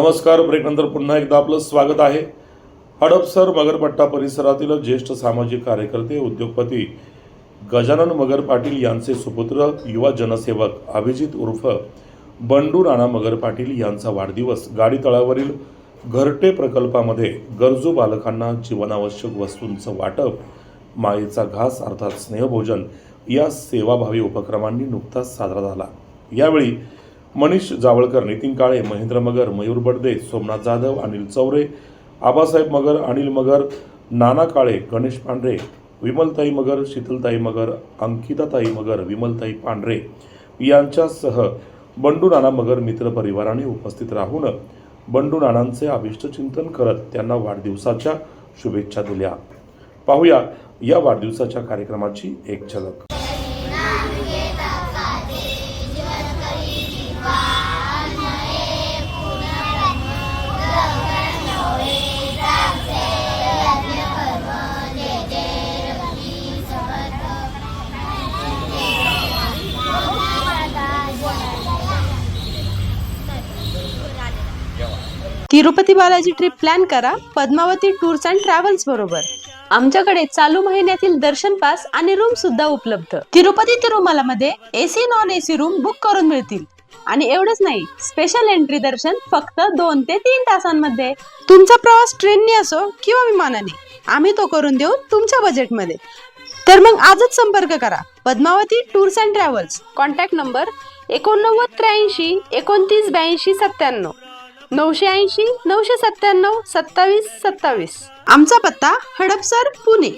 नमस्कार. ब्रेकनंतर पुन्हा एकदा आपलं स्वागत आहे. हडपसर मगरपट्टा परिसरातील ज्येष्ठ सामाजिक कार्यकर्ते उद्योगपती गजानन मगर पाटील यांचे सुपुत्र युवा जनसेवक अभिजित उर्फ बंडू नाना मगर पाटील यांचा वाढदिवस गाडी तळावरील घरटे प्रकल्पामध्ये गरजू बालकांना जीवनावश्यक वस्तूंचं वाटप, मायेचा घास अर्थात स्नेहभोजन या सेवाभावी उपक्रमांनी नुकताच साजरा झाला. यावेळी मनीष जावळकर, नितीन काळे, महेंद्र मगर, मयूर बडदे, सोमनाथ जाधव, अनिल चौरे, आबासाहेब मगर, अनिल मगर, नाना काळे, गणेश पांढरे, विमलताई मगर, शीतलताई मगर, अंकिताताई मगर, विमलताई पांढरे यांच्यासह बंडू नाना मगर मित्र परिवाराने उपस्थित राहून बंडू नानांचे अभिष्टचिंतन करत त्यांना वाढदिवसाच्या शुभेच्छा दिल्या. पाहूया या वाढदिवसाच्या कार्यक्रमाची एक झलक. तिरुपती बालाजी ट्रिप प्लॅन करा पद्मावती टूर्स अँड ट्रॅव्हल्स बरोबर. आमच्याकडे चालू महिन्यातील दर्शन पास आणि रूम सुद्धा उपलब्ध. तिरुपती तिरुमला मध्ये AC non AC room book करून मिळतील. आणि एवढंच नाही, स्पेशल एंट्री दर्शन फक्त 2 ते 3 तासांमध्ये. तुमचा प्रवास ट्रेनने असो किंवा विमानाने, आम्ही तो करून देऊ तुमच्या बजेटमध्ये. तर मग आजच संपर्क करा Padmavati tours and travels. Contact number 8983 29 82 97 980 997 27 27. आमचा पत्ता हडपसर, पुणे.